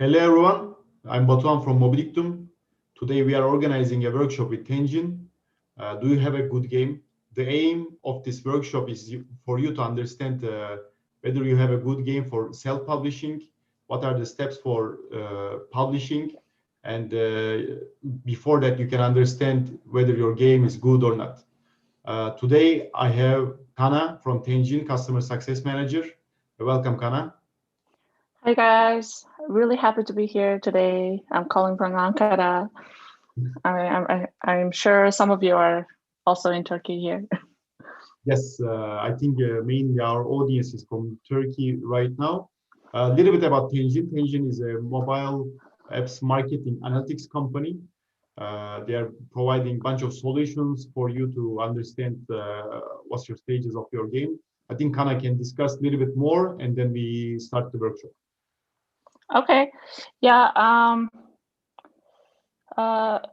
Hello everyone, I'm Batuhan from Mobilictum. Today we are organizing a workshop with Tenjin. Do you have a good game? The aim of this workshop is for you to understand whether you have a good game for self-publishing, what are the steps for publishing, and before that you can understand whether your game is good or not. Today I have Kana from Tenjin, Customer Success Manager. Welcome, Kana. Hi guys, really happy to be here today. I'm calling from Ankara. I'm sure some of you are also in Turkey here. Yes, I think mainly our audience is from Turkey right now. A little bit about Tenjin. Tenjin is a mobile apps marketing analytics company. They are providing a bunch of solutions for you to understand what's your stages of your game. I think Kana can discuss a little bit more, and then we start the workshop. Okay, yeah.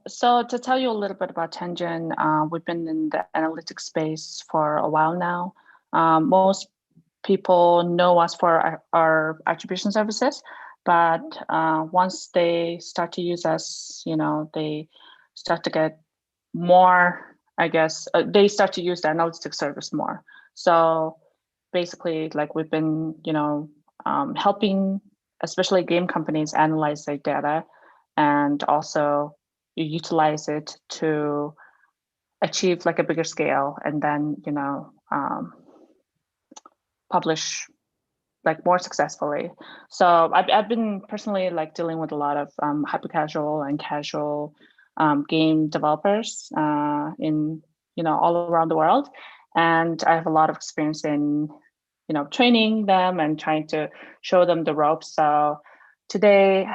So to tell you a little bit about Tenjin, we've been in the analytics space for a while now. Most people know us for our attribution services, but once they start to use us, they start to get more, I guess, they start to use the analytics service more. So basically, like we've been, helping especially game companies analyze their data and also you utilize it to achieve like a bigger scale and then publish like more successfully. So I've been personally like dealing with a lot of hyper casual and casual game developers in all around the world, and I have a lot of experience in training them and trying to show them the ropes. So today,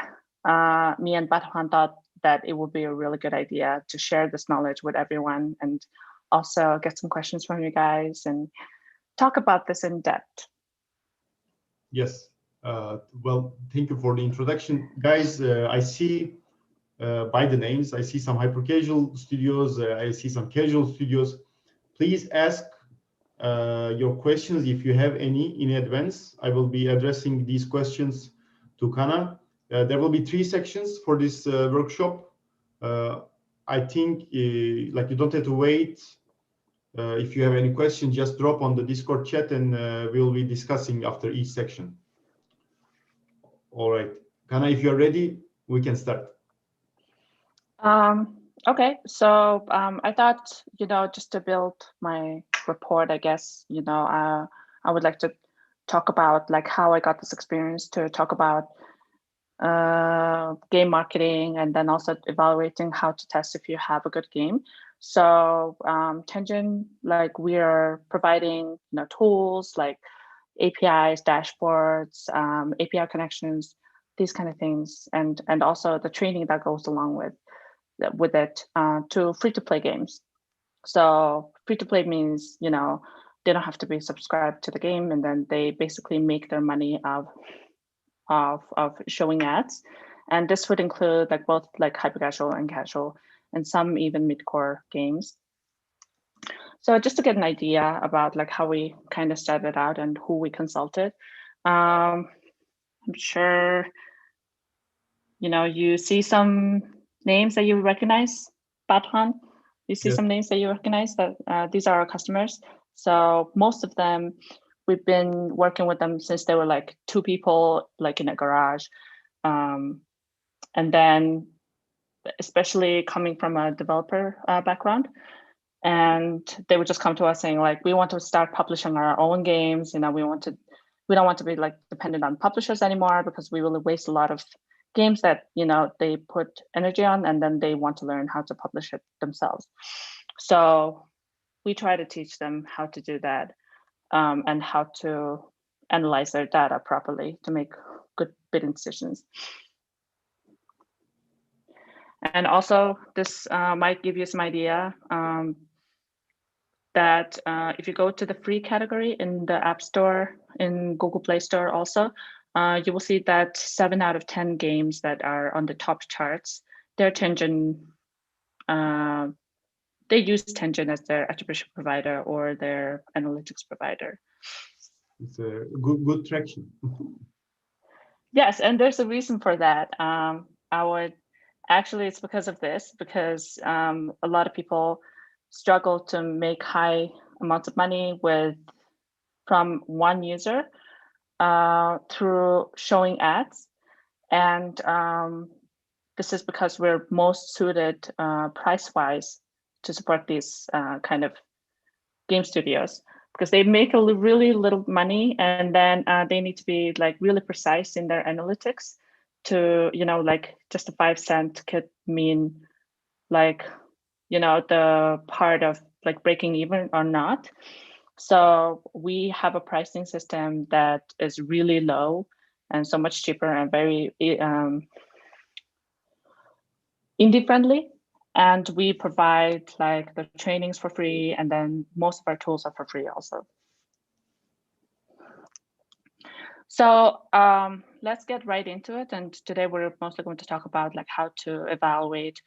me and Batuhan thought that it would be a really good idea to share this knowledge with everyone and also get some questions from you guys and talk about this in depth. Yes. Well, thank you for the introduction. Guys, I see by the names, I see some hyper casual studios, I see some casual studios. Please ask your questions if you have any in advance. I will be addressing these questions to Kana. There will be 3 sections for this workshop. I think like you don't have to wait. If you have any questions, just drop on the Discord chat and we'll be discussing after each section. All right, Kana, if you're ready, we can start. Okay, so I thought, just to build my report, I guess, I would like to talk about like how I got this experience, to talk about game marketing and then also evaluating how to test if you have a good game. So Tenjin, like we are providing tools like APIs, dashboards, API connections, these kind of things, and also the training that goes along with it to free-to-play games. So free-to-play means they don't have to be subscribed to the game, and then they basically make their money of showing ads. And this would include like both like hyper casual and casual, and some even mid-core games. So just to get an idea about like how we kind of started out and who we consulted, I'm sure you see some names that you recognize. Batuhan, you see some names that you recognize, that these are our customers. So most of them, we've been working with them since they were like 2 people, like in a garage. And then especially coming from a developer background, and they would just come to us saying like, we want to start publishing our own games. We don't want to be like dependent on publishers anymore, because we will waste a lot of games that they put energy on, and then they want to learn how to publish it themselves. So we try to teach them how to do that, and how to analyze their data properly to make good bidding decisions. And also this might give you some idea that if you go to the free category in the App Store, in Google Play Store also, you will see that 7 out of 10 games that are on the top charts, they're Tenjin. They use Tenjin as their attribution provider or their analytics provider. It's a good traction. Yes, and there's a reason for that. Actually, it's because of this, because a lot of people struggle to make high amounts of money from one user through showing ads. And this is because we're most suited price-wise to support these kind of game studios, because they make really little money, and then they need to be like really precise in their analytics to, like just a 5 cent could mean like, the part of like breaking even or not. So we have a pricing system that is really low and so much cheaper and very indie friendly. And we provide like the trainings for free, and then most of our tools are for free also. So let's get right into it. And today we're mostly going to talk about like how to evaluate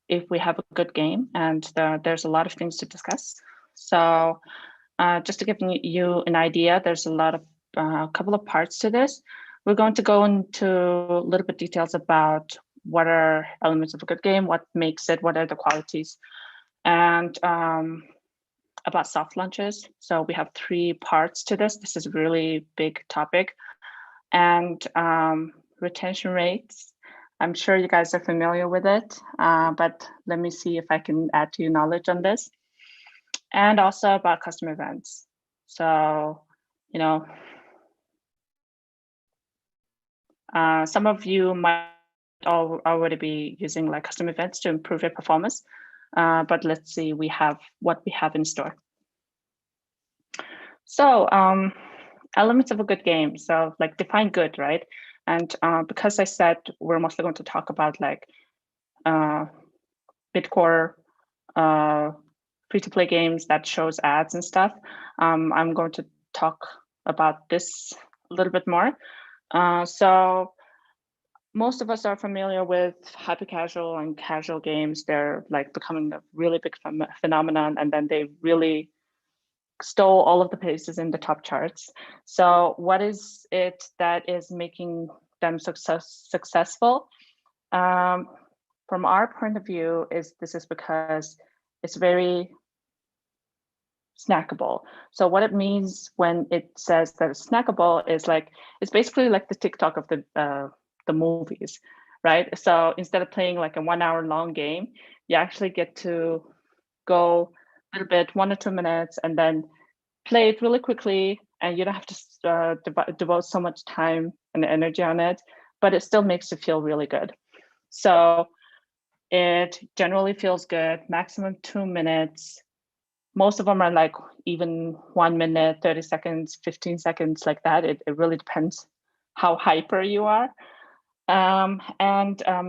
if we have a good game, and there's a lot of things to discuss. So just to give you an idea, there's a couple of parts to this. We're going to go into a little bit details about what are elements of a good game, what makes it, what are the qualities, and about soft launches. So we have 3 parts to this. This is a really big topic. And retention rates. I'm sure you guys are familiar with it, but let me see if I can add to your knowledge on this. And also about custom events. So, some of you might already be using like custom events to improve your performance, but let's see what we have in store. So elements of a good game. So like define good, right? And because I said we're mostly going to talk about like mid-core free-to-play games that shows ads and stuff, I'm going to talk about this a little bit more. So most of us are familiar with hyper-casual and casual games. They're like becoming a really big phenomenon, and then they really stole all of the places in the top charts. So what is it that is making them successful? From our point of view, this is because it's very snackable. So what it means when it says that it's snackable is like, it's basically like the TikTok of the movies, right? So instead of playing like a 1 hour long game, you actually get to go a little bit, 1 or 2 minutes, and then play it really quickly, and you don't have to devote so much time and energy on it, but it still makes you feel really good. So it generally feels good, maximum 2 minutes. Most of them are like even 1 minute, 30 seconds, 15 seconds, like that. It really depends how hyper you are. And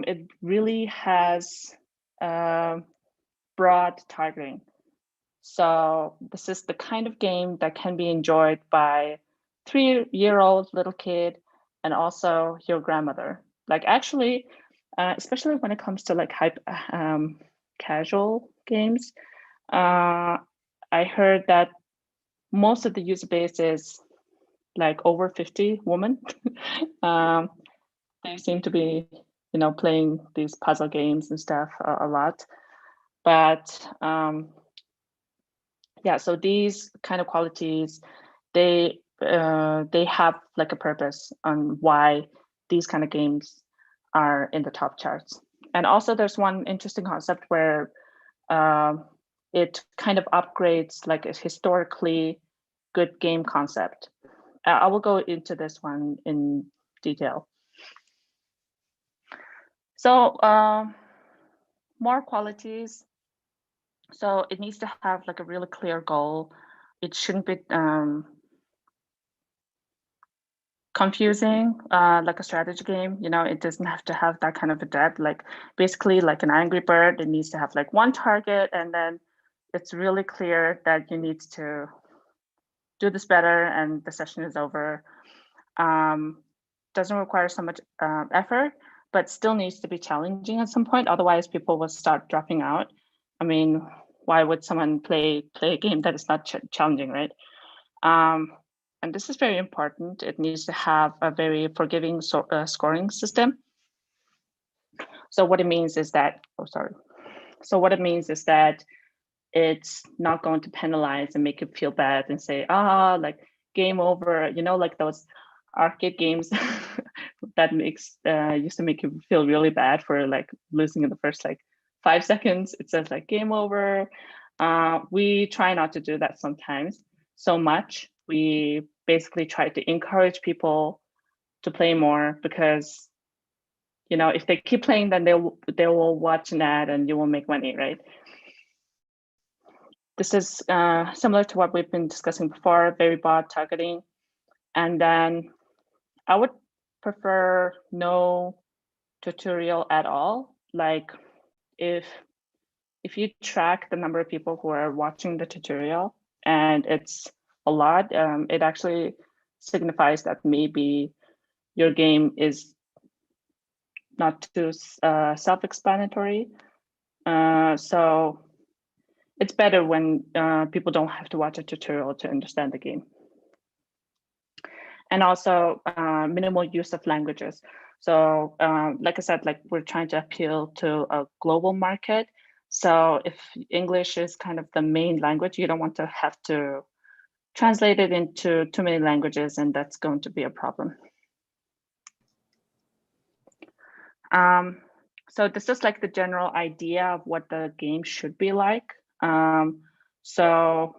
it really has broad targeting. So this is the kind of game that can be enjoyed by 3-year-old little kid and also your grandmother. Like actually, especially when it comes to like casual games, I heard that most of the user base is like over 50 women. They seem to be, playing these puzzle games and stuff a lot. But yeah, so these kind of qualities, they have like a purpose on why these kind of games are in the top charts. And also there's one interesting concept where it kind of upgrades like a historically good game concept. I will go into this one in detail. So more qualities. So it needs to have like a really clear goal. It shouldn't be confusing, like a strategy game. It doesn't have to have that kind of a depth. Like basically like an Angry Bird, it needs to have like one target, and then it's really clear that you need to do this better and the session is over. Doesn't require so much effort, but still needs to be challenging at some point. Otherwise, people will start dropping out. I mean, why would someone play a game that is not challenging, right? and this is very important, it needs to have a very forgiving scoring system. So what it means is that, So what it means is that it's not going to penalize and make you feel bad and say, like game over, like those arcade games that used to make you feel really bad for like losing in the first like 5 seconds. It says like game over. We try not to do that sometimes so much. We basically try to encourage people to play more because, if they keep playing, then they will watch an ad and you will make money, right? This is similar to what we've been discussing before, very broad targeting. And then I would prefer no tutorial at all. Like if you track the number of people who are watching the tutorial and it's a lot, it actually signifies that maybe your game is not too self-explanatory. So it's better when people don't have to watch a tutorial to understand the game. And also minimal use of languages. So like I said, like we're trying to appeal to a global market. So if English is kind of the main language, you don't want to have to translate it into too many languages, and that's going to be a problem. So this is like the general idea of what the game should be like. So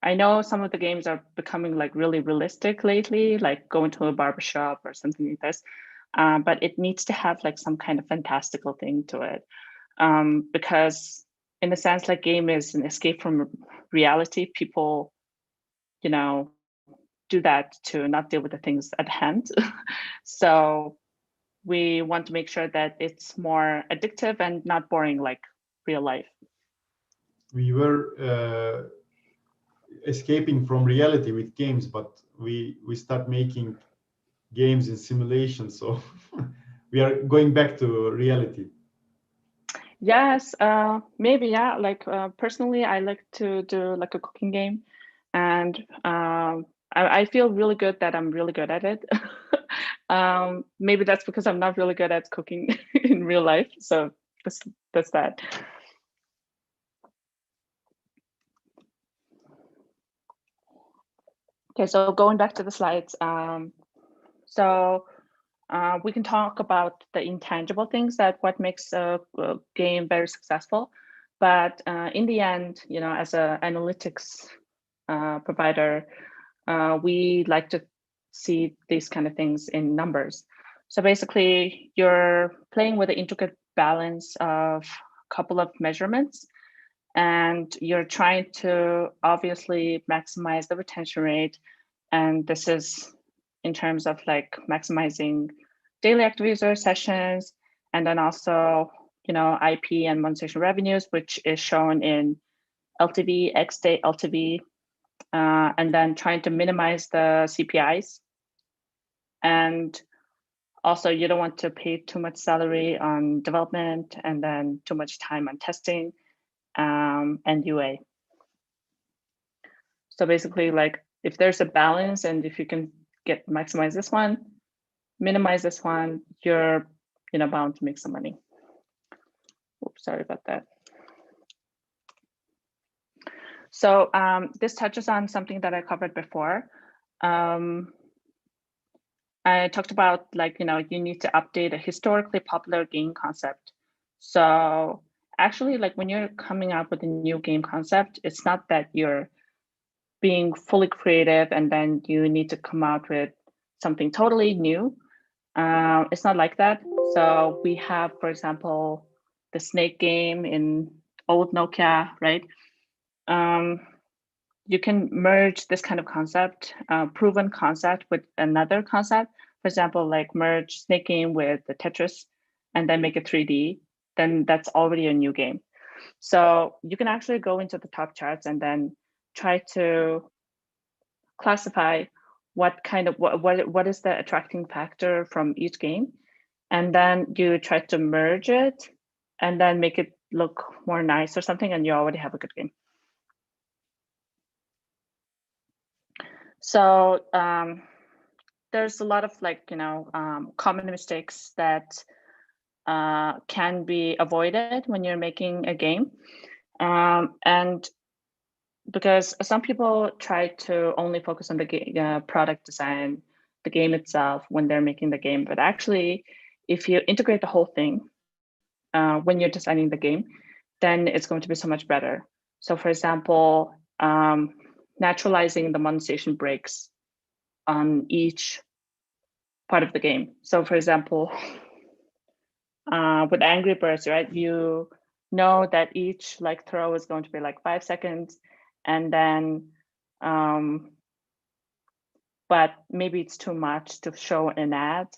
I know some of the games are becoming like really realistic lately, like going to a barbershop or something like this, but it needs to have like some kind of fantastical thing to it. Because in a sense, like game is an escape from reality. People, do that to not deal with the things at hand. So we want to make sure that it's more addictive and not boring like real life. We were escaping from reality with games, but we start making games in simulation, so we are going back to reality. Yes, maybe, yeah. Like personally, I like to do like a cooking game, and I feel really good that I'm really good at it. Maybe that's because I'm not really good at cooking in real life. So that's that. Okay, so going back to the slides. We can talk about the intangible things that what makes a game very successful. But in the end, as an analytics provider, we like to see these kind of things in numbers. So basically, you're playing with the intricate balance of a couple of measurements, and you're trying to obviously maximize the retention rate. And this is in terms of like maximizing daily active user sessions, and then also, IP and monetization revenues, which is shown in LTV, X-day LTV, and then trying to minimize the CPIs. And also, you don't want to pay too much salary on development and then too much time on testing and UA. So basically, like if there's a balance and if you can maximize this one, minimize this one, you're bound to make some money. Oops, sorry about that. So this touches on something that I covered before. I talked about like, you need to update a historically popular game concept. So actually, like when you're coming up with a new game concept, it's not that you're being fully creative and then you need to come out with something totally new. It's not like that. So we have, for example, the snake game in old Nokia, right? You can merge this kind of concept, proven concept with another concept. For example, like merge snake game with the Tetris and then make it 3D, then that's already a new game. So you can actually go into the top charts and then try to classify what is the attracting factor from each game, and then you try to merge it and then make it look more nice or something, and you already have a good game. So there's a lot of common mistakes that can be avoided when you're making a game. And because some people try to only focus on the product design, the game itself when they're making the game. But actually, if you integrate the whole thing when you're designing the game, then it's going to be so much better. So for example, naturalizing the monetization breaks on each part of the game. So for example, with Angry Birds, right, you know that each throw is going to be 5 seconds, and then but maybe it's too much to show an ad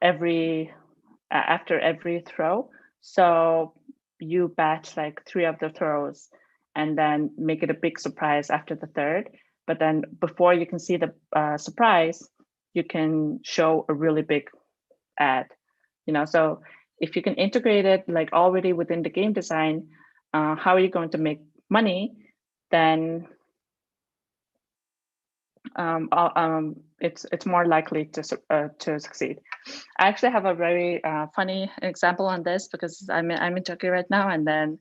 every after every throw. So you batch 3 of the throws and then make it a big surprise after the third. But then before you can see the surprise, you can show a really big ad. So if you can integrate it already within the game design, how are you going to make money? Then it's more likely to succeed. I actually have a very funny example on this because I'm in Turkey right now, and then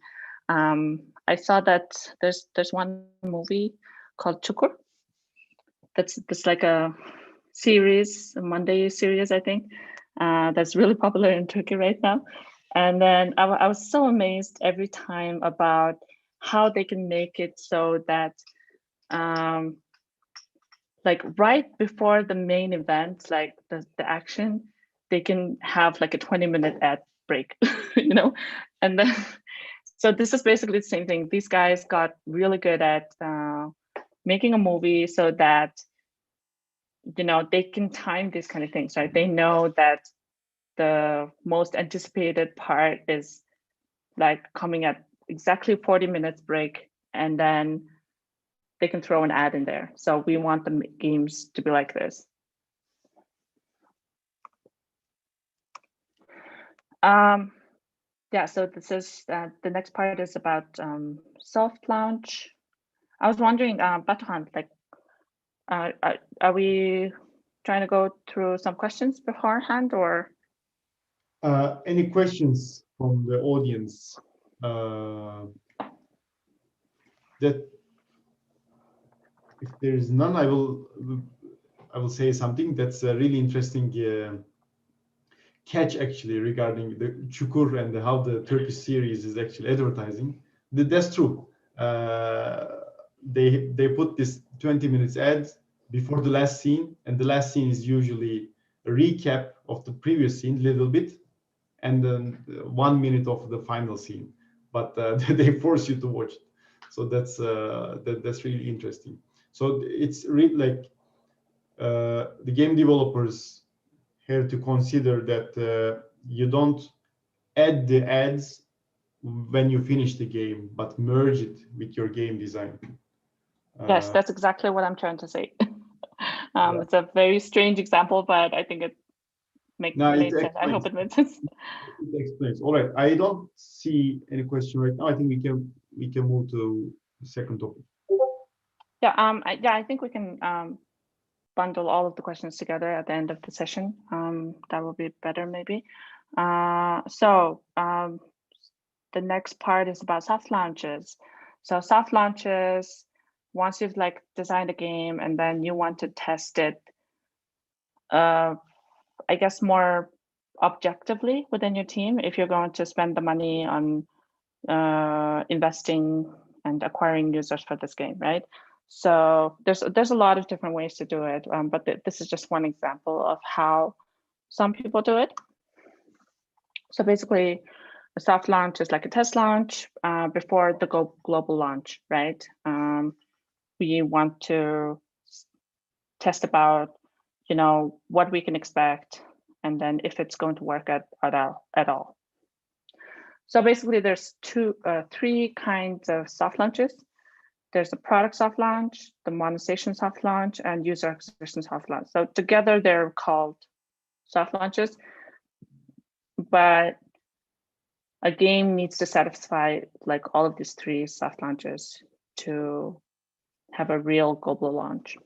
I saw that there's one movie called Çukur. That's a series, a Monday series, I think, that's really popular in Turkey right now. And then I was so amazed every time about how they can make it so that right before the main event, the action, they can have a 20-minute ad break, and then so this is basically the same thing. These guys got really good at making a movie so that they can time these kind of things, right? They know that the most anticipated part is coming at exactly 40 minutes break, and then they can throw an ad in there. So we want the games to be like this. Yeah, so this is the next part is about soft launch. I was wondering, Batuhan, are we trying to go through some questions beforehand, or? Any questions from the audience? That if there is none, I will say something that's a really interesting catch actually regarding the Çukur and how the Turkish series is actually advertising. That's true. They put this 20 minutes ad before the last scene, and the last scene is usually a recap of the previous scene a little bit, and then 1 minute of the final scene. But they force you to watch it. So that's really interesting. So it's really the game developers have to consider that you don't add the ads when you finish the game, but merge it with your game design. Yes, that's exactly what I'm trying to say. Yeah. It's a very strange example, but I think it made sense. I hope it made sense. It explains. All right, I don't see any question right now. I think we can move to the second topic. Yeah, I think we can bundle all of the questions together at the end of the session. That will be better, maybe. So the next part is about soft launches. So soft launches, once you've designed a game and then you want to test it, I guess more objectively within your team, if you're going to spend the money on investing and acquiring users for this game, right? So there's a lot of different ways to do it, but this is just one example of how some people do it. So basically, a soft launch is like a test launch before the global launch, right? We want to test about, what we can expect, and then if it's going to work at all. So basically, there's three kinds of soft launches. There's the product soft launch, the monetization soft launch, and user acquisition soft launch. So together, they're called soft launches. But a game needs to satisfy all of these three soft launches to have a real global launch.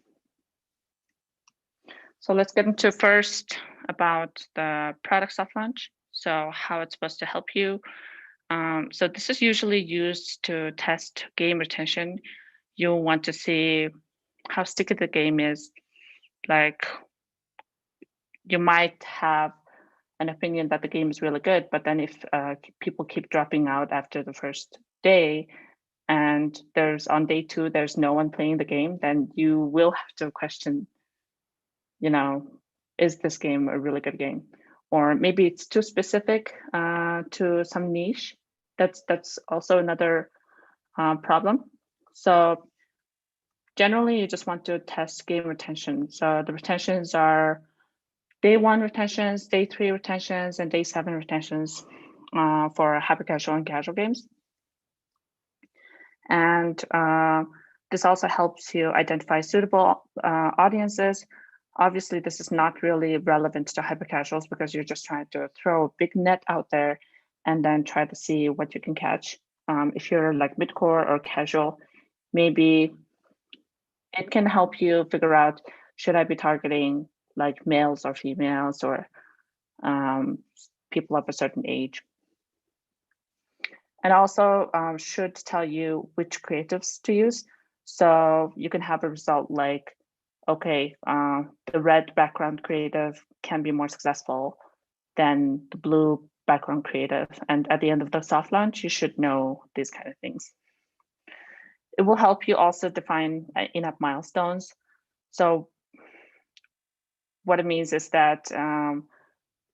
So let's get into first about the product soft launch. So how it's supposed to help you. So this is usually used to test game retention. You want to see how sticky the game is. Like, you might have an opinion that the game is really good, but then if people keep dropping out after the first day, and on day 2 there's no one playing the game, then you will have to question, is this game a really good game? Or maybe it's too specific to some niche. That's also another problem. So generally, you just want to test game retention. So the retentions are day 1 retentions, day 3 retentions, and day 7 retentions for hyper-casual and casual games. And this also helps you identify suitable audiences. Obviously, this is not really relevant to hyper-casuals because you're just trying to throw a big net out there and then try to see what you can catch. If you're like mid-core or casual, maybe it can help you figure out, should I be targeting like males or females or people of a certain age? And also should tell you which creatives to use. So you can have a result like, okay, the red background creative can be more successful than the blue background creative. And at the end of the soft launch, you should know these kind of things. It will help you also define in-app milestones. So what it means is that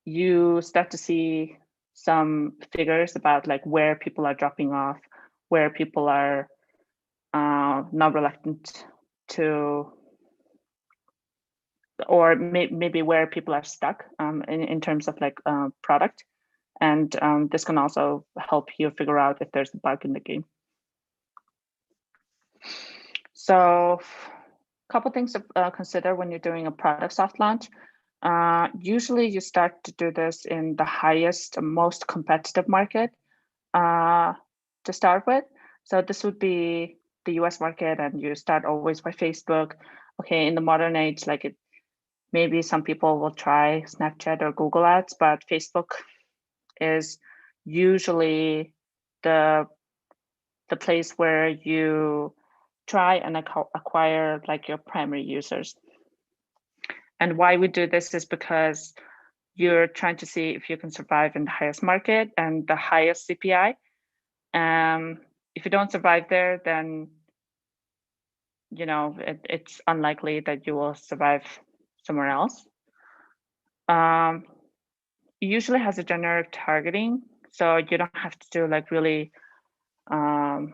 you start to see some figures about like where people are dropping off, where people are not reluctant to, or maybe where people are stuck in terms of like product. And this can also help you figure out if there's a bug in the game. So a couple things to consider when you're doing a product soft launch. Usually you start to do this in the highest, most competitive market to start with. So this would be the US market, and you start always by Facebook. Okay, in the modern age, like maybe some people will try Snapchat or Google Ads, but Facebook is usually the place where you try and acquire like your primary users. And why we do this is because you're trying to see if you can survive in the highest market and the highest CPI. If you don't survive there, then it's unlikely that you will survive somewhere else. It usually has a generic targeting, so you don't have to do like really a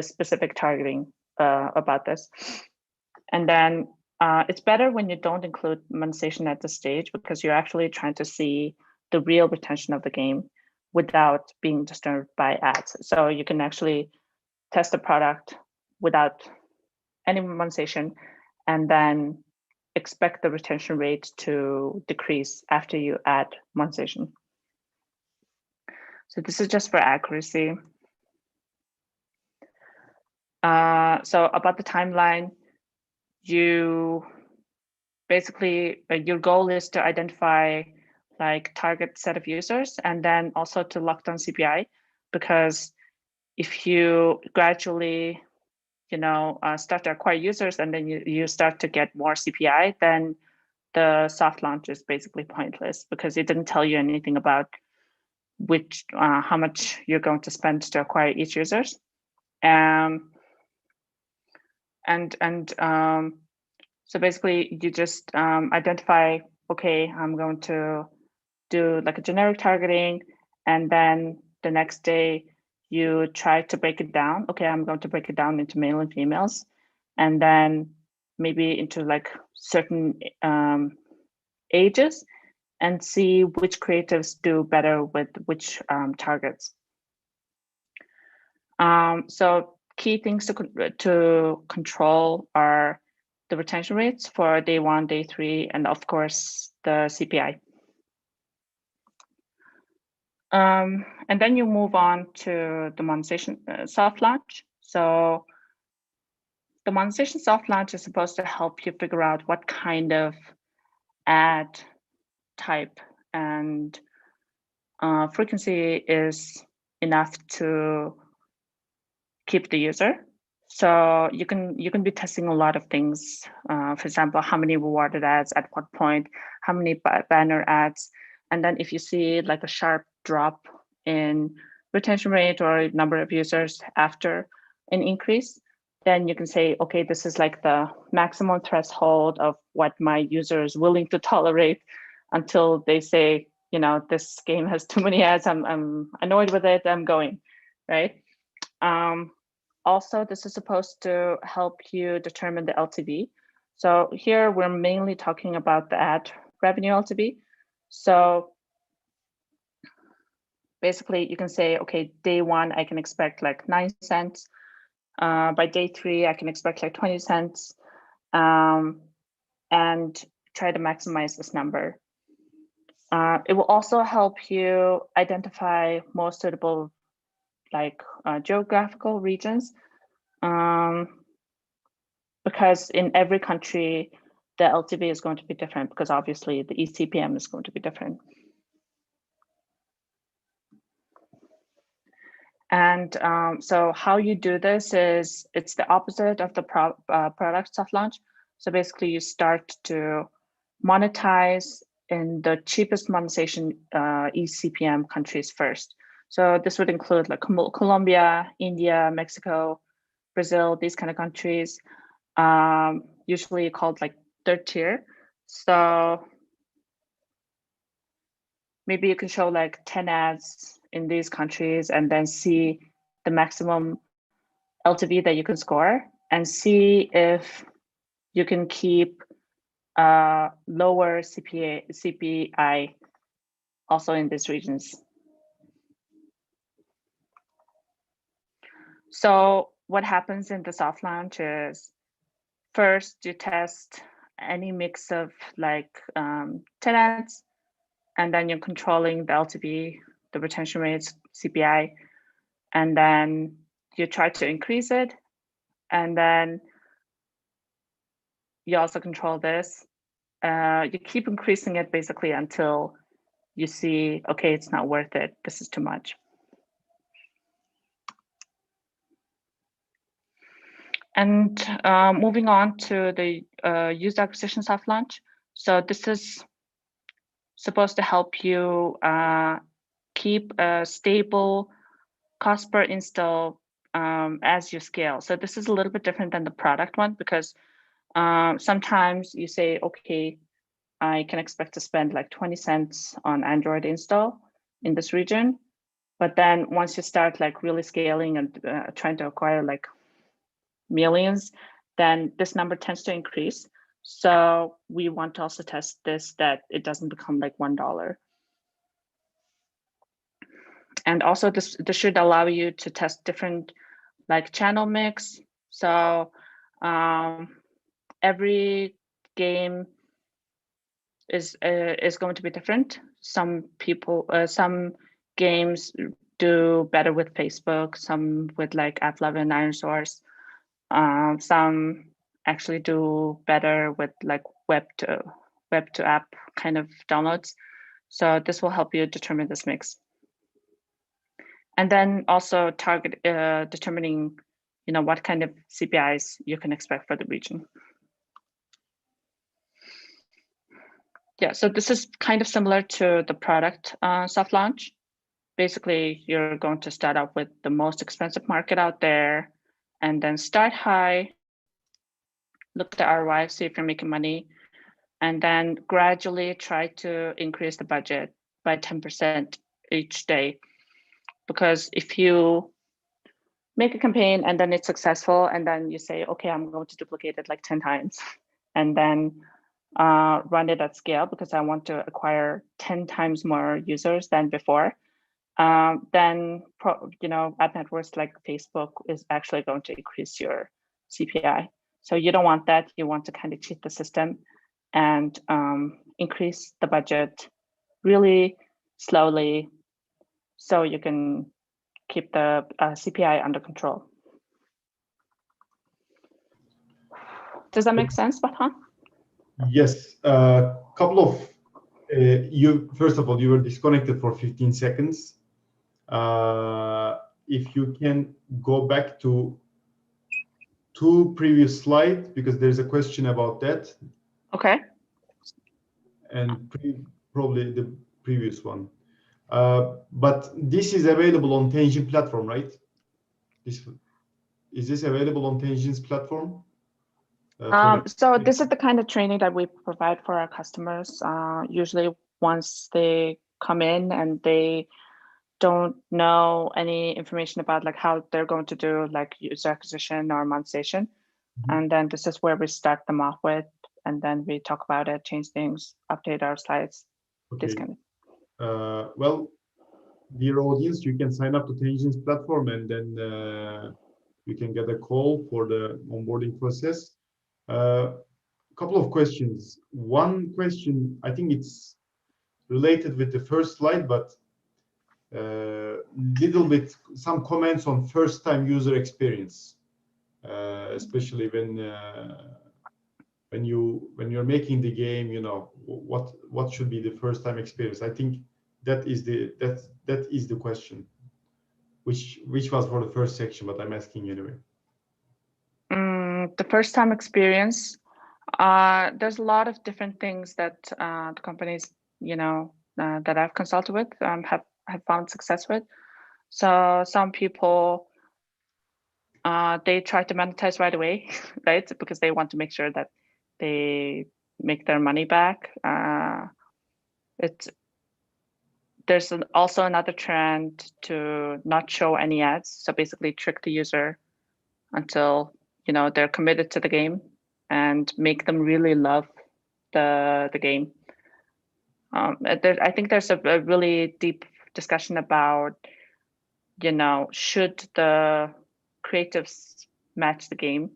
specific targeting about this. And then it's better when you don't include monetization at this stage, because you're actually trying to see the real retention of the game without being disturbed by ads. So you can actually test the product without any monetization and then expect the retention rate to decrease after you add monetization. So this is just for accuracy. So about the timeline, you basically, your goal is to identify like target set of users and then also to lock down CPI, because if you gradually, start to acquire users and then you start to get more CPI, then the soft launch is basically pointless because it didn't tell you anything about how much you're going to spend to acquire each users. So basically you just identify, okay, I'm going to do like a generic targeting, and then the next day you try to break it down. Okay, I'm going to break it down into male and females, and then maybe into like certain ages, and see which creatives do better with which targets. So key things to control are the retention rates for day 1, day 3, and of course the CPI. And then you move on to the monetization soft launch. So the monetization soft launch is supposed to help you figure out what kind of ad type and frequency is enough to keep the user. So you can be testing a lot of things. For example, how many rewarded ads at what point, how many banner ads, and then if you see like a sharp drop in retention rate or number of users after an increase, then you can say, okay, this is like the maximum threshold of what my user is willing to tolerate until they say, you know, this game has too many ads, I'm annoyed with it, I'm going, right? Also, this is supposed to help you determine the LTV. So here we're mainly talking about the ad revenue LTV. So basically you can say, okay, day one, I can expect like 9 cents. By day 3, I can expect like 20 cents, and try to maximize this number. It will also help you identify more suitable like geographical regions, because in every country, the LTV is going to be different because obviously the eCPM is going to be different. And so how you do this is it's the opposite of the product soft launch. So basically you start to monetize in the cheapest monetization eCPM countries first. So this would include like Colombia, India, Mexico, Brazil, these kind of countries, usually called like third tier. So maybe you can show like 10 ads in these countries and then see the maximum LTV that you can score and see if you can keep lower CPI also in these regions. So what happens in the soft launch is first you test any mix of like 10 ads, and then you're controlling the LTV, the retention rates, CPI, and then you try to increase it, and then you also control this. You keep increasing it basically until you see, okay, it's not worth it. This is too much. And moving on to the user acquisition soft launch. So this is supposed to help you keep a stable cost per install as you scale. So this is a little bit different than the product one because sometimes you say, okay, I can expect to spend like 20 cents on Android install in this region. But then once you start like really scaling and trying to acquire like millions, then this number tends to increase. So we want to also test this, that it doesn't become like $1. And also this should allow you to test different like channel mix. So every game is going to be different. Some games do better with Facebook, some with like AppLovin and Iron Source. Some actually do better with like web to app kind of downloads. So this will help you determine this mix. And then also target determining, you know, what kind of CPIs you can expect for the region. Yeah, so this is kind of similar to the product soft launch. Basically, you're going to start out with the most expensive market out there and then start high, look at the ROI, see if you're making money, and then gradually try to increase the budget by 10% each day. Because if you make a campaign and then it's successful and then you say, okay, I'm going to duplicate it like 10 times and then run it at scale because I want to acquire 10 times more users than before, then you know, ad networks like Facebook is actually going to increase your CPI. So you don't want that. You want to kind of cheat the system and increase the budget really slowly so you can keep the CPI under control. Does that make sense, Bathan? Yes. Couple of you. First of all, you were disconnected for 15 seconds. If you can go back to two previous slides, because there's a question about that. Okay. And probably the previous one. But this is available on Tenjin platform, right? Is this available on Tenjin's platform? So this is the kind of training that we provide for our customers. Usually once they come in and they don't know any information about like how they're going to do like user acquisition or monetization. And then this is where we start them off with, and then we talk about it, change things, update our slides, okay. this kind of. Well, dear audience, you can sign up to Tenjin's platform and then you can get a call for the onboarding process. A couple of questions. One question, I think it's related with the first slide, but little bit, some comments on first-time user experience, especially when you're making the game, you know, what should be the first-time experience. I think that is the question, which was for the first section, but I'm asking anyway. The first-time experience. There's a lot of different things that the companies, you know, that I've consulted with have found success with. So some people, they try to monetize right away, right? Because they want to make sure that they make their money back. There's also another trend to not show any ads. So basically trick the user until, you know, they're committed to the game and make them really love the game. I think there's a really deep discussion about, you know, should the creatives match the game?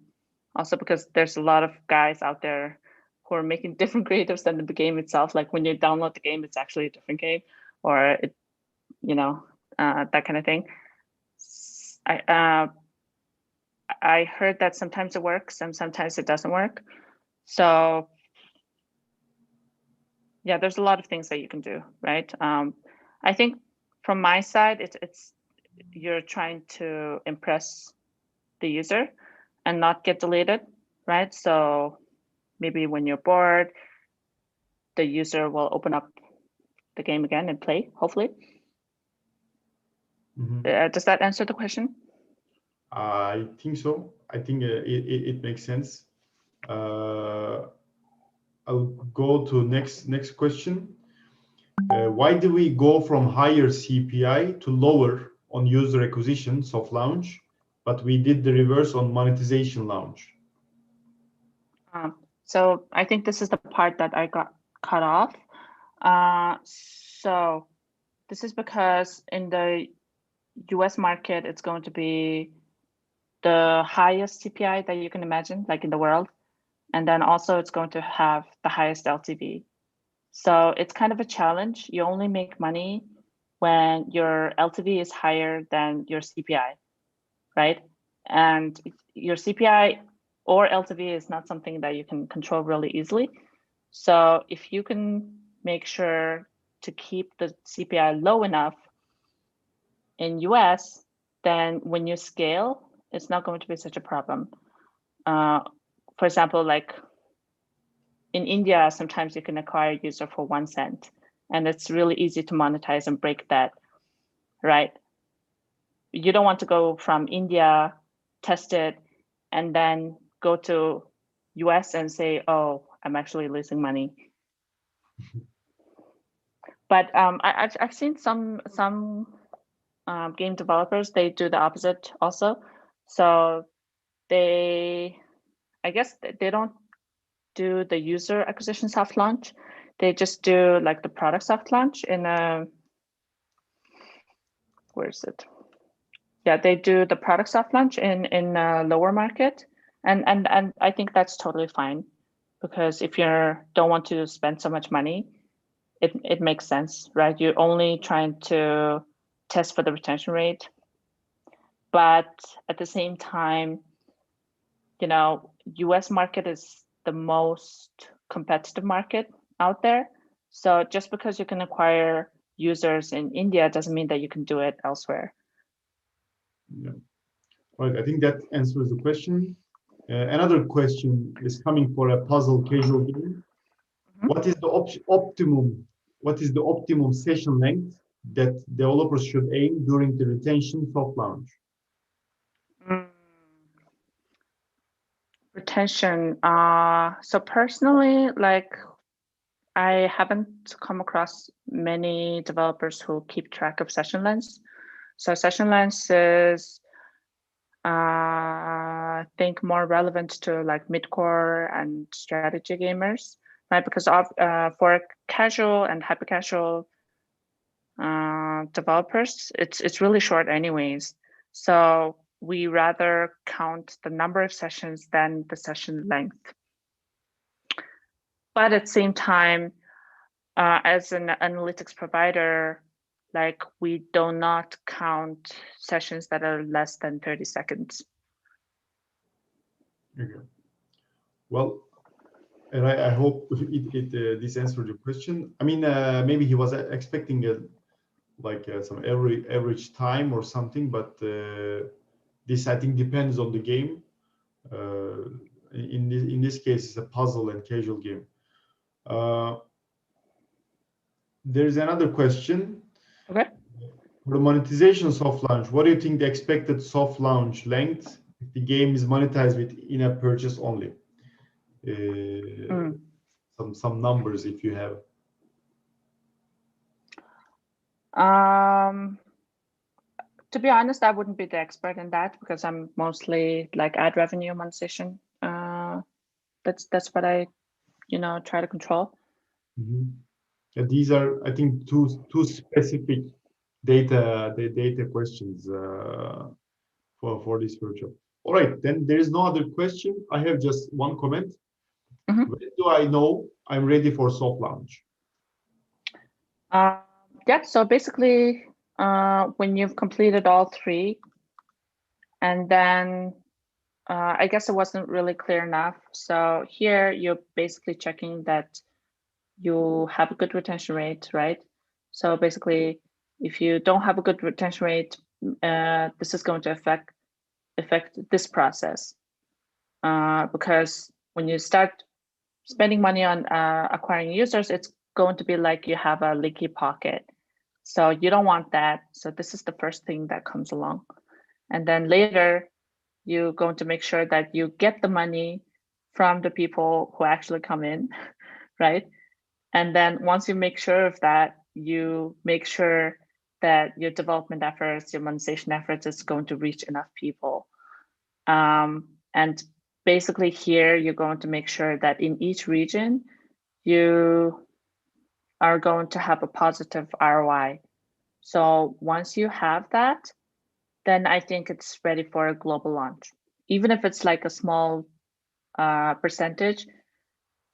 Also because there's a lot of guys out there who are making different creatives than the game itself. Like when you download the game, it's actually a different game, or it, you know, that kind of thing. I heard that sometimes it works and sometimes it doesn't work. So yeah, there's a lot of things that you can do, right? I think from my side, it's you're trying to impress the user and not get deleted, right? So maybe when you're bored, the user will open up the game again and play, hopefully. Does that answer the question? I think so. I think it makes sense. I'll go to next question. Why do we go from higher CPI to lower on user acquisition soft launch, but we did the reverse on monetization launch? So I think this is the part that I got cut off. So this is because in the US market, it's going to be the highest CPI that you can imagine, like in the world. And then also it's going to have the highest LTV. So it's kind of a challenge. You only make money when your LTV is higher than your CPI, right? And your CPI or LTV is not something that you can control really easily. So if you can make sure to keep the CPI low enough in US, then when you scale, it's not going to be such a problem. For example, like in India, sometimes you can acquire a user for 1 cent, and it's really easy to monetize and break that, right? You don't want to go from India, test it, and then go to US and say, oh, I'm actually losing money. But I've seen some game developers, they do the opposite also. So I guess they don't do the user acquisition soft launch. They just do like the product soft launch in where is it? Yeah, they do the product soft launch in a lower market, and I think that's totally fine, because if you don't want to spend so much money, it makes sense, right? You're only trying to test for the retention rate, but at the same time, you know, US market is the most competitive market out there. So just because you can acquire users in India doesn't mean that you can do it elsewhere. Yeah. Right, I think that answers the question. Another question is coming for a puzzle casual game. What is the optimum? What is the optimum session length that developers should aim during the retention soft launch? Retention. So personally, like I haven't come across many developers who keep track of session lengths. So session lengths is, I think, more relevant to like mid-core and strategy gamers, right? Because for casual and hyper casual developers, it's really short anyways. So we rather count the number of sessions than the session length. But at the same time, as an analytics provider, like we do not count sessions that are less than 30 seconds. Okay. Well, and I hope this answered your question. I mean, maybe he was expecting some average time or something, but this I think depends on the game. In this case, it's a puzzle and casual game. There's another question. Okay. For the monetization soft launch, what do you think the expected soft launch length if the game is monetized with in-app purchase only? Some numbers if you have. To be honest, I wouldn't be the expert in that because I'm mostly like ad revenue monetization. That's what I, try to control. Yeah, these are, I think, two specific data questions for this workshop. All right, then there is no other question. I have just one comment. When do I know I'm ready for soft launch? Yeah, so basically, when you've completed all three, and then I guess it wasn't really clear enough. So here you're basically checking that you have a good retention rate, right? So basically, if you don't have a good retention rate, this is going to affect this process. Because when you start spending money on acquiring users, it's going to be like you have a leaky pocket. So you don't want that. So this is the first thing that comes along. And then later, you're going to make sure that you get the money from the people who actually come in, right? And then once you make sure of that, you make sure that your development efforts, your monetization efforts is going to reach enough people. And basically here, you're going to make sure that in each region, you are going to have a positive ROI. So once you have that, then I think it's ready for a global launch. Even if it's like a small percentage,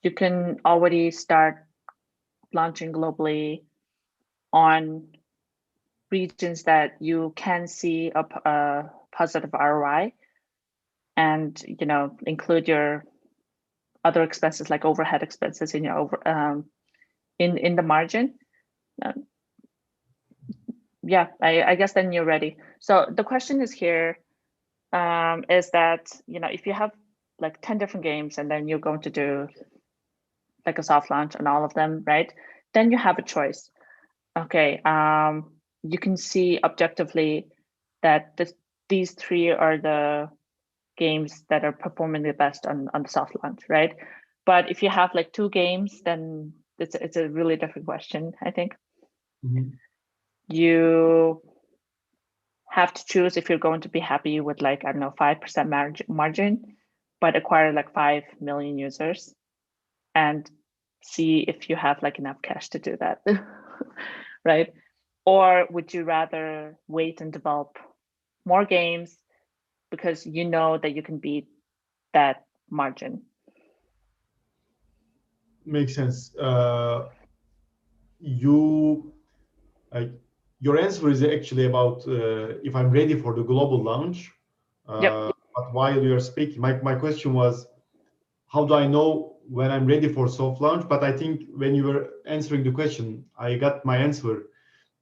you can already start launching globally on regions that you can see a positive ROI, and include your other expenses like overhead expenses in your in the margin. Yeah, I guess then you're ready. So the question is here, is that if you have like 10 different games and then you're going to do like a soft launch on all of them, right? Then you have a choice. Okay, you can see objectively that these three are the games that are performing the best on the soft launch, right? But if you have like two games, then it's a really different question, I think. You have to choose if you're going to be happy with like, I don't know, 5% margin, but acquire like 5 million users and see if you have like enough cash to do that, right? Or would you rather wait and develop more games because you know that you can beat that margin? Makes sense. Your answer is actually about if I'm ready for the global launch. Yep. But but while you are speaking, my question was, how do I know when I'm ready for soft launch? But I think when you were answering the question, I got my answer.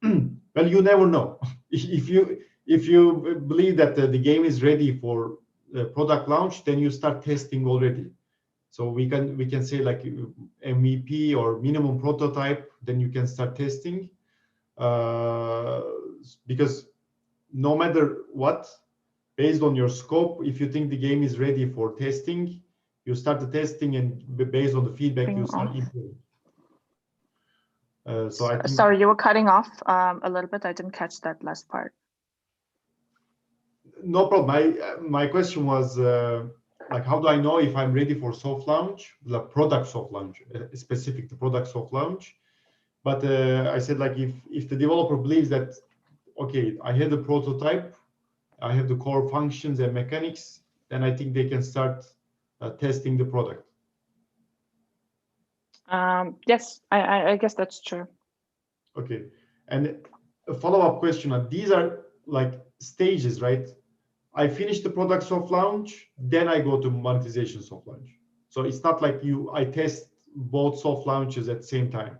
Well, you never know. If you believe that the game is ready for product launch, then you start testing already. So we can say like MVP or minimum prototype, then you can start testing. Because no matter what, based on your scope, if you think the game is ready for testing, you start the testing, and based on the feedback, you start improving. So I think, sorry, you were cutting off a little bit. I didn't catch that last part. No problem. My question was like, how do I know if I'm ready for soft launch, the product soft launch, specific to product soft launch? But I said, like, if the developer believes that, okay, I have the prototype, I have the core functions and mechanics, then I think they can start testing the product. Yes, I guess that's true. Okay, and a follow-up question. These are like stages, right? I finish the product soft launch, then I go to monetization soft launch. So it's not like I test both soft launches at the same time.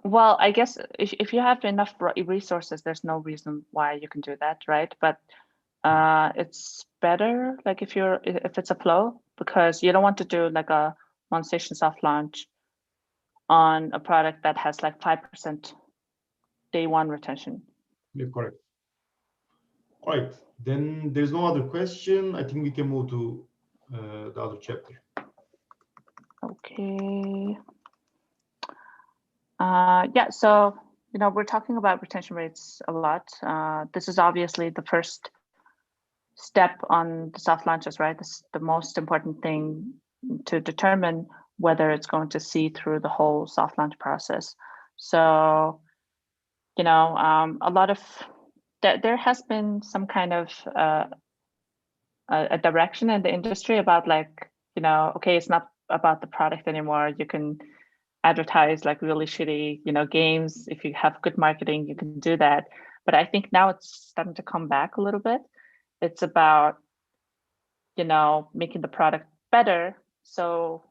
Well, I guess if you have enough resources, there's no reason why you can do that, right? But it's better like if it's a flow, because you don't want to do like a monetization soft launch on a product that has like 5% day one retention. Yeah, correct. All right, then there's no other question. I think we can move to the other chapter. Okay. Yeah, so we're talking about retention rates a lot. This is obviously the first step on the soft launches, right? This is the most important thing to determine whether it's going to see through the whole soft launch process. So, a lot of there has been some kind of a direction in the industry about like, okay, it's not about the product anymore. You can advertise like really shitty, games. If you have good marketing, you can do that. But I think now it's starting to come back a little bit. It's about, making the product better so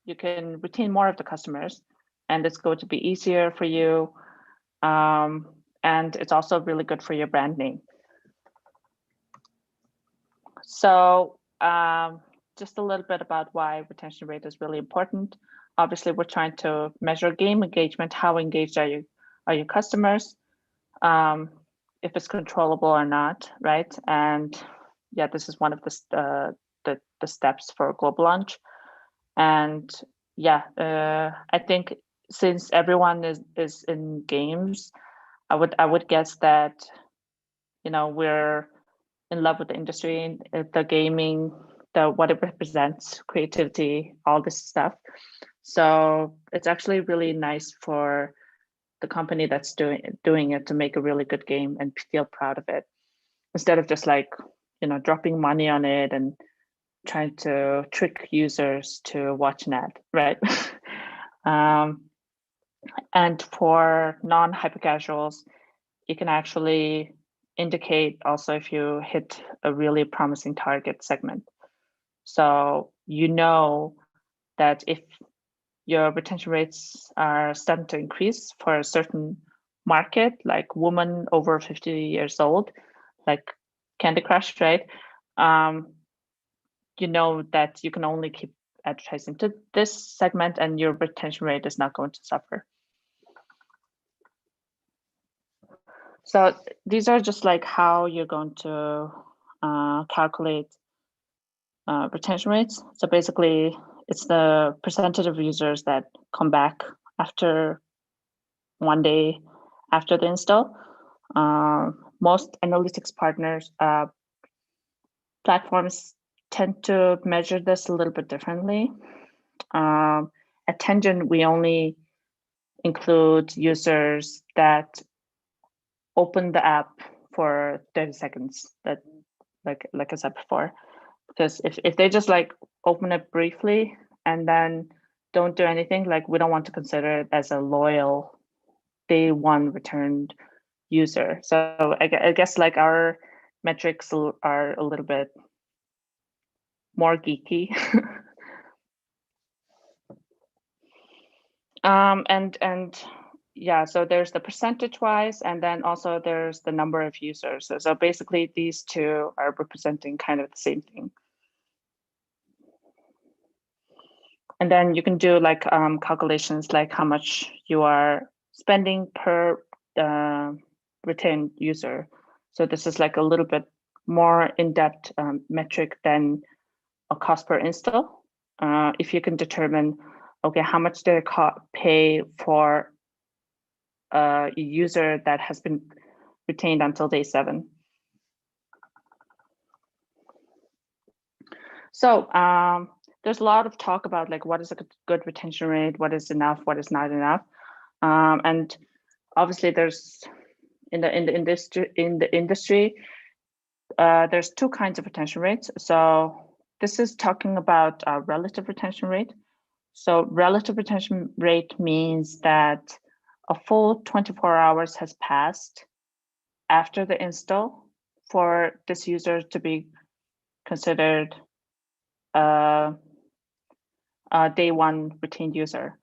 you can retain more of the customers, and it's going to be easier for you. And it's also really good for your brand name. So just a little bit about why retention rate is really important. Obviously, we're trying to measure game engagement. How engaged are your customers? If it's controllable or not, right? And yeah, this is one of the steps for a global launch. And yeah, I think since everyone is in games, I would guess that we're in love with the industry, the gaming, what it represents, creativity, all this stuff. So it's actually really nice for the company that's doing it to make a really good game and feel proud of it, instead of just like dropping money on it and trying to trick users to watch an ad, right? And for non-hyper casuals, you can actually indicate also if you hit a really promising target segment. So that if your retention rates are starting to increase for a certain market, like women over 50 years old, like Candy Crush, right? That you can only keep advertising to this segment and your retention rate is not going to suffer. So these are just like how you're going to calculate retention rates. So basically, it's the percentage of users that come back after 1 day after the install. Most analytics partners, platforms tend to measure this a little bit differently. At Tenjin, we only include users that open the app for 30 seconds, that like I said before. Because if they just like open it briefly and then don't do anything, like we don't want to consider it as a loyal day one returned user. So I guess like our metrics are a little bit more geeky. And yeah, so there's the percentage wise, and then also there's the number of users. So basically these two are representing kind of the same thing. And then you can do like calculations like how much you are spending per retained user. So this is like a little bit more in-depth metric than a cost per install. If you can determine, okay, how much did I pay for a user that has been retained until day 7. So there's a lot of talk about like what is a good retention rate, what is enough, what is not enough, and obviously there's in the industry there's 2 kinds of retention rates. So this is talking about relative retention rate. So relative retention rate means that a full 24 hours has passed after the install for this user to be considered a day 1 retained user.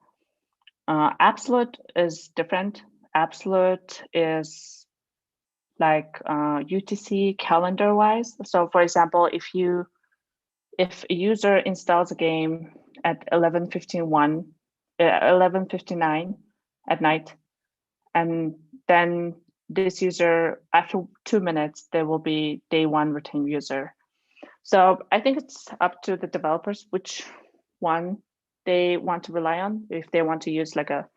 Absolute is different. Absolute is like UTC calendar wise. So for example, if a user installs a game at 11:59 at night, and then this user, after 2 minutes, there will be day 1 retained user. So I think it's up to the developers which one they want to rely on, if they want to use like a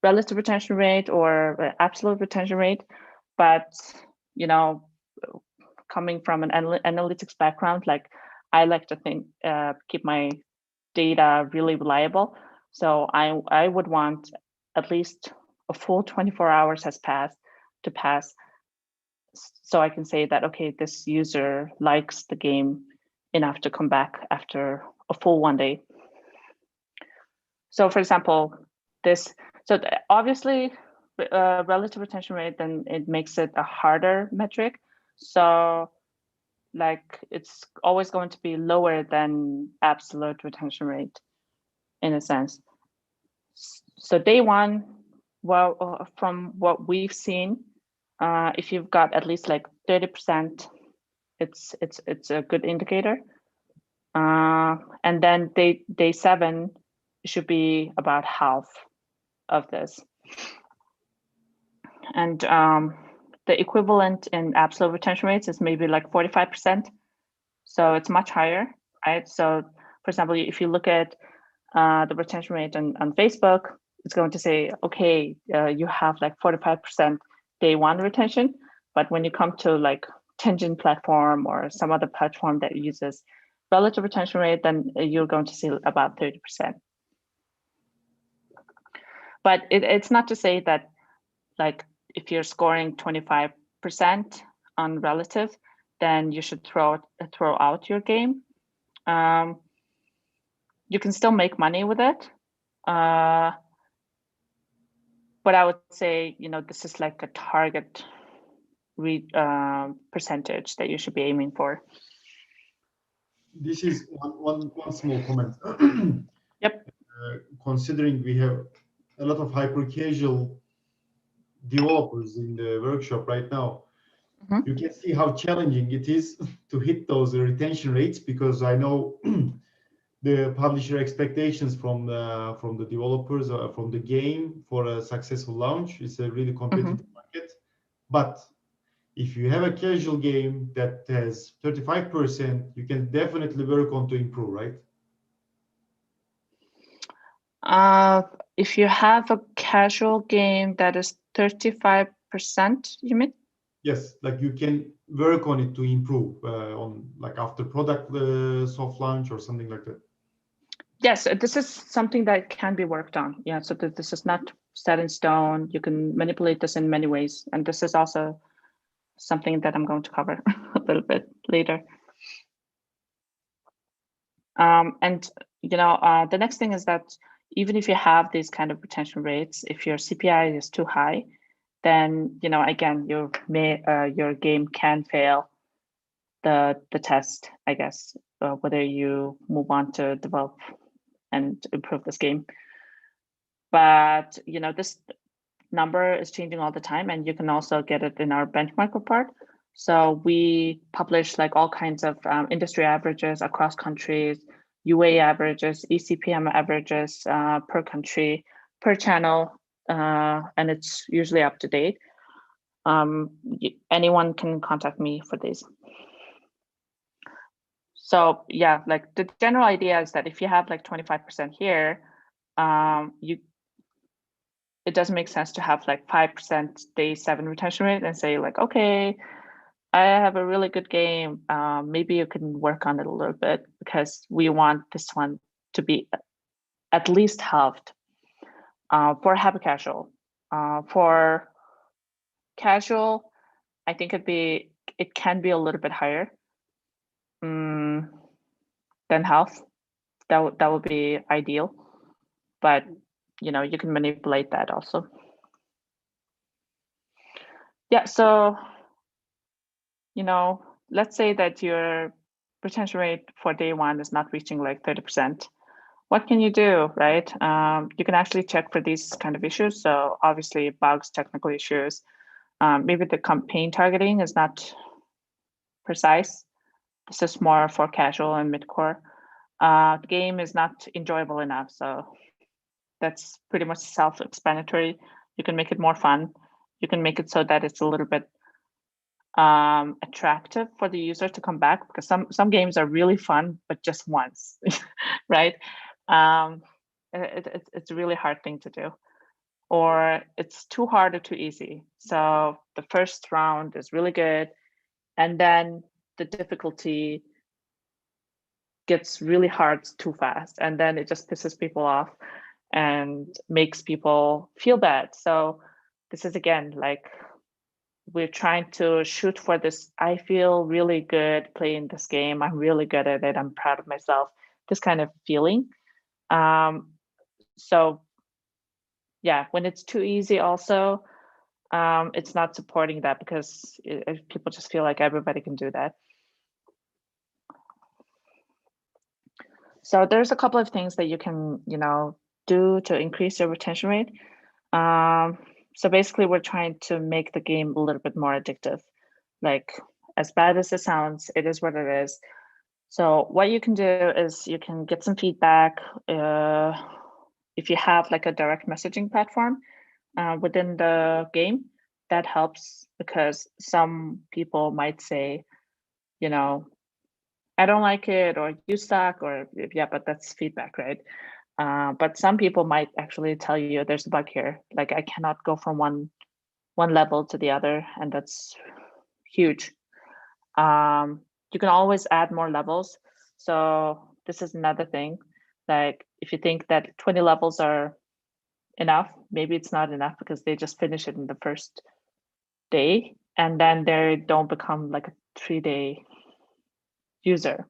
relative retention rate or absolute retention rate. But, you know, coming from an analytics background, like I like to think, keep my data really reliable. So I would want at least a full 24 hours has passed to pass, so I can say that, okay, this user likes the game enough to come back after a full 1 day. So for example, obviously relative retention rate, then it makes it a harder metric. So like it's always going to be lower than absolute retention rate in a sense. So day 1, well, from what we've seen, if you've got at least like 30%, it's a good indicator. And then day 7 should be about half of this. And the equivalent in absolute retention rates is maybe like 45%. So it's much higher, right? So for example, if you look at the retention rate on Facebook, it's going to say, okay, you have like 45% day 1 retention. But when you come to like Tangent platform or some other platform that uses relative retention rate, then you're going to see about 30%. But it's not to say that like if you're scoring 25% on relative, then you should throw out your game. You can still make money with it. But I would say, you know, this is like a target percentage that you should be aiming for. This is one small comment. Yep. Considering we have a lot of hyper casual developers in the workshop right now, you can see how challenging it is to hit those retention rates, because I know the publisher expectations from the developers from the game for a successful launch is a really competitive market. But if you have a casual game that has 35%, you can definitely work on to improve, right? If you have a casual game that is 35%, you mean? Yes, like you can work on it to improve on like after product soft launch or something like that. Yes, this is something that can be worked on. Yeah, so this is not set in stone. You can manipulate this in many ways. And this is also something that I'm going to cover a little bit later. And, you know, the next thing is that even if you have these kind of retention rates, if your CPI is too high, then again your game can fail the test, I guess, whether you move on to develop and improve this game. But this number is changing all the time, and you can also get it in our benchmark report. So we publish like all kinds of industry averages across countries, UA averages, eCPM averages per country, per channel, and it's usually up to date. Anyone can contact me for these. So yeah, like the general idea is that if you have like 25% here, it doesn't make sense to have like 5% day 7 retention rate and say like, okay, I have a really good game. Maybe you can work on it a little bit, because we want this one to be at least halved for happy casual. For casual, I think it can be a little bit higher than half. That would be ideal, but you can manipulate that also. Yeah, so let's say that your retention rate for day 1 is not reaching like 30%. What can you do, right? You can actually check for these kind of issues. So obviously bugs, technical issues. Maybe the campaign targeting is not precise. This is more for casual and mid-core. The game is not enjoyable enough. So that's pretty much self-explanatory. You can make it more fun. You can make it so that it's a little bit attractive for the user to come back, because some games are really fun, but just once, right? It's a really hard thing to do, or it's too hard or too easy. So the first round is really good, and then the difficulty gets really hard too fast, and then it just pisses people off and makes people feel bad. So this is again like, we're trying to shoot for this, I feel really good playing this game, I'm really good at it, I'm proud of myself, this kind of feeling. So yeah, when it's too easy also, it's not supporting that, because people just feel like everybody can do that. So there's a couple of things that you can do to increase your retention rate. So basically we're trying to make the game a little bit more addictive. Like, as bad as it sounds, it is what it is. So what you can do is you can get some feedback. If you have like a direct messaging platform within the game, that helps, because some people might say, I don't like it, or you suck, or yeah, but that's feedback, right? But some people might actually tell you there's a bug here. Like, I cannot go from one level to the other, and that's huge. You can always add more levels. So this is another thing. Like, if you think that 20 levels are enough, maybe it's not enough, because they just finish it in the first day, and then they don't become like a 3-day user.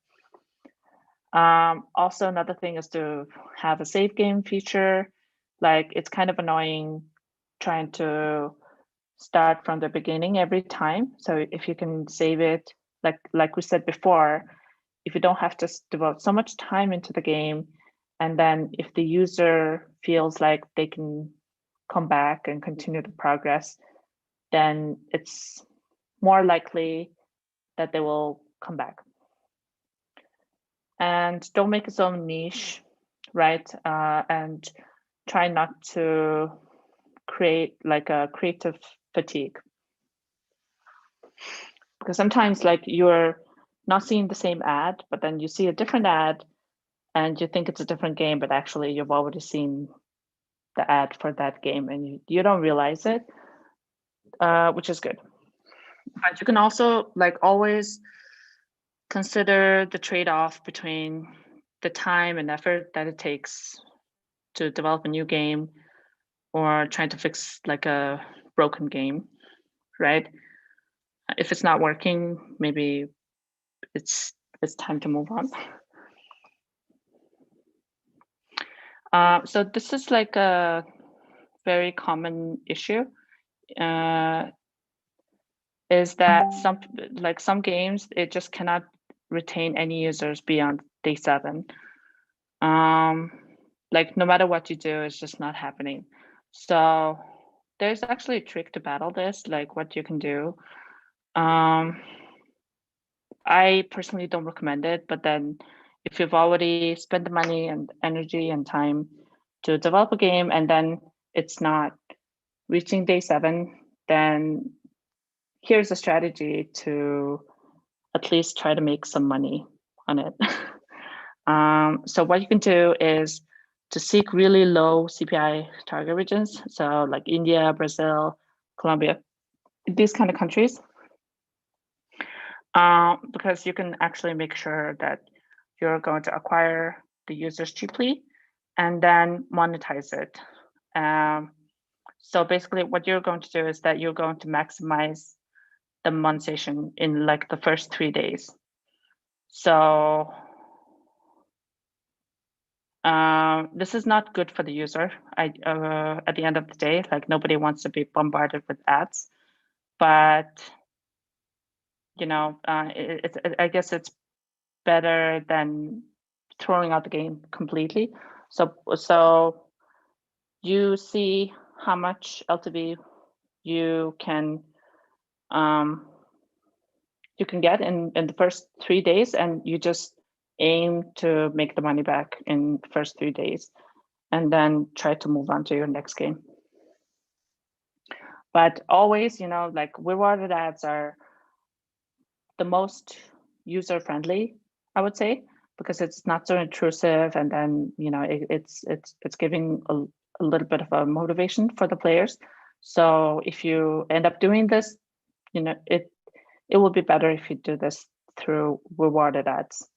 Also, another thing is to have a save game feature. Like, it's kind of annoying trying to start from the beginning every time. So if you can save it, like we said before, if you don't have to devote so much time into the game, and then if the user feels like they can come back and continue the progress, then it's more likely that they will come back. And don't make it so niche, right? And try not to create like a creative fatigue, because sometimes like you're not seeing the same ad, but then you see a different ad and you think it's a different game, but actually you've already seen the ad for that game and you don't realize it, which is good. But you can also like always consider the trade-off between the time and effort that it takes to develop a new game or trying to fix like a broken game, right? If it's not working, maybe it's time to move on. So this is like a very common issue is that some games, it just cannot retain any users beyond day 7. Like no matter what you do, it's just not happening. So there's actually a trick to battle this, like what you can do. I personally don't recommend it, but then if you've already spent the money and energy and time to develop a game and then it's not reaching day 7, then here's a strategy to at least try to make some money on it. So what you can do is to seek really low CPI target regions. So like India, Brazil, Colombia, these kind of countries. Because you can actually make sure that you're going to acquire the users cheaply and then monetize it. So basically what you're going to do is that you're going to maximize the monetization in like the first 3 days. So this is not good for the user. At the end of the day, like nobody wants to be bombarded with ads, but you know, I guess it's better than throwing out the game completely. So you see how much LTV you can get in the first 3 days, and you just aim to make the money back in the first 3 days, and then try to move on to your next game. But always, you know, like rewarded ads are the most user friendly, I would say, because it's not so intrusive, and then you know it's giving a little bit of a motivation for the players. So if you end up doing this, you know it will be better if you do this through rewarded ads.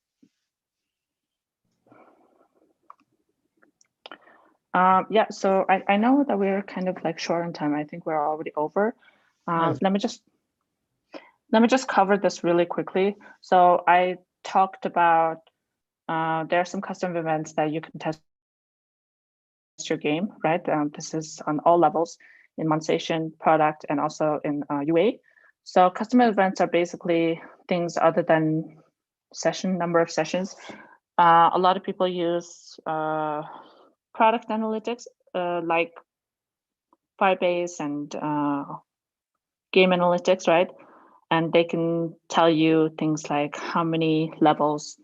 Yeah, so I know that we're kind of like short on time. I think we're already over. Yes. Let me just cover this really quickly. So I talked about there are some custom events that you can test your game, right? This is on all levels in monetization, product, and also in UA. So custom events are basically things other than number of sessions. A lot of people use product analytics like Firebase and game analytics, right? And they can tell you things like how many levels,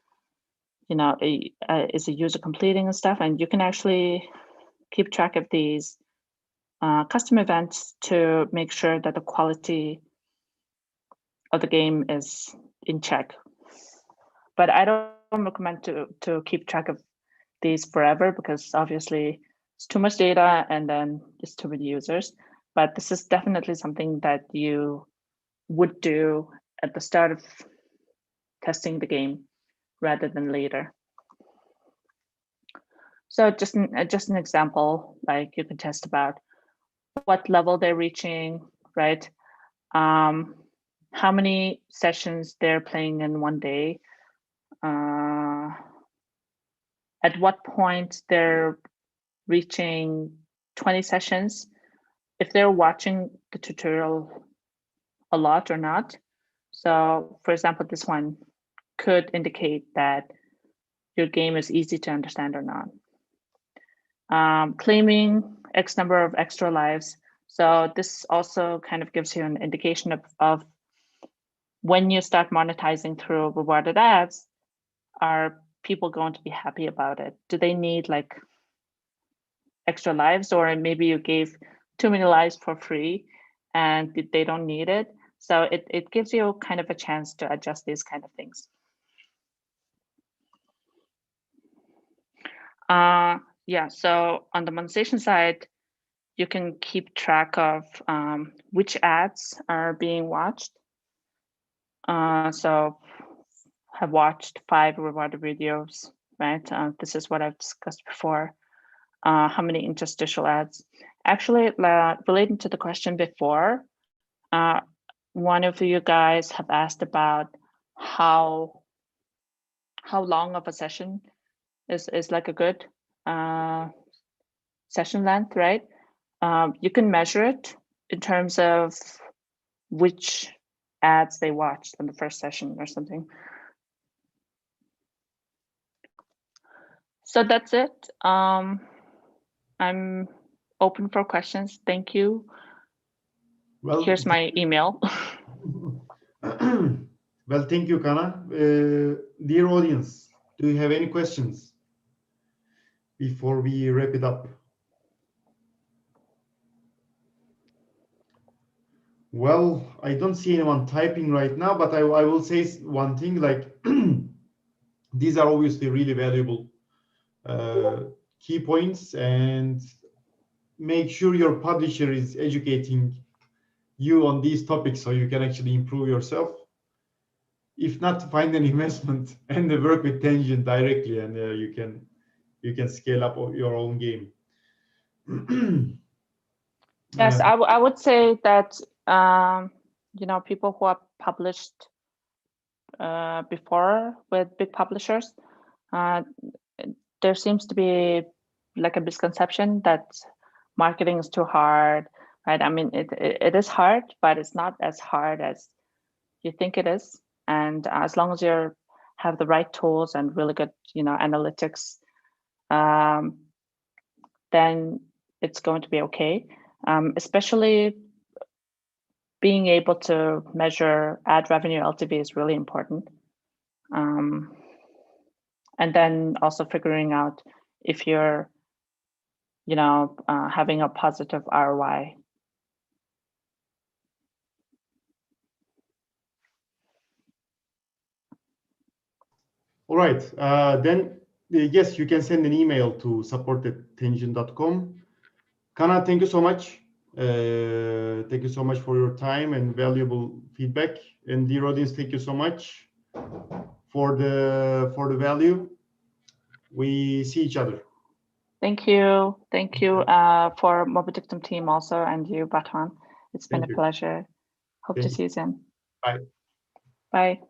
you know, is a user completing and stuff. And you can actually keep track of these custom events to make sure that the quality of the game is in check. But I don't recommend to keep track of these forever, because obviously it's too much data and then it's too many users. But this is definitely something that you would do at the start of testing the game rather than later. So just an example, like you can test about what level they're reaching, right? How many sessions they're playing in one day, at what point they're reaching 20 sessions, if they're watching the tutorial a lot or not. So for example, this one could indicate that your game is easy to understand or not. Claiming X number of extra lives. So this also kind of gives you an indication of when you start monetizing through rewarded ads, are people going to be happy about it? Do they need like extra lives, or maybe you gave too many lives for free and they don't need it? So it gives you kind of a chance to adjust these kind of things. Yeah, so on the monetization side, you can keep track of which ads are being watched. So have watched 5 rewarded videos, right? This is what I've discussed before. How many interstitial ads? Actually, relating to the question before, one of you guys have asked about how long of a session is like a good session length, right? You can measure it in terms of which ads they watched in the first session or something. So that's it. I'm open for questions. Thank you. Well, Here's my email. well, thank you, Kana. Dear audience, do you have any questions before we wrap it up? Well, I don't see anyone typing right now, but I will say one thing, like these are obviously really valuable key points, and make sure your publisher is educating you on these topics so you can actually improve yourself. If not, find an investment and work with Tangent directly, and you can scale up your own game. Yes, I would say that people who are published before with big publishers, there seems to be like a misconception that marketing is too hard, right? I mean, it is hard, but it's not as hard as you think it is. And as long as you have the right tools and really good, analytics, then it's going to be okay. Especially being able to measure ad revenue LTV is really important. And then also figuring out if you're, having a positive ROI. All right, then yes, you can send an email to support@tangent.com. Kana, thank you so much. Thank you so much for your time and valuable feedback. And dear audience, thank you so much for the value. We see each other. Thank you for Mobidictum team also, and you, Batuhan. It's been a pleasure. Hope to see you soon. Bye. Bye.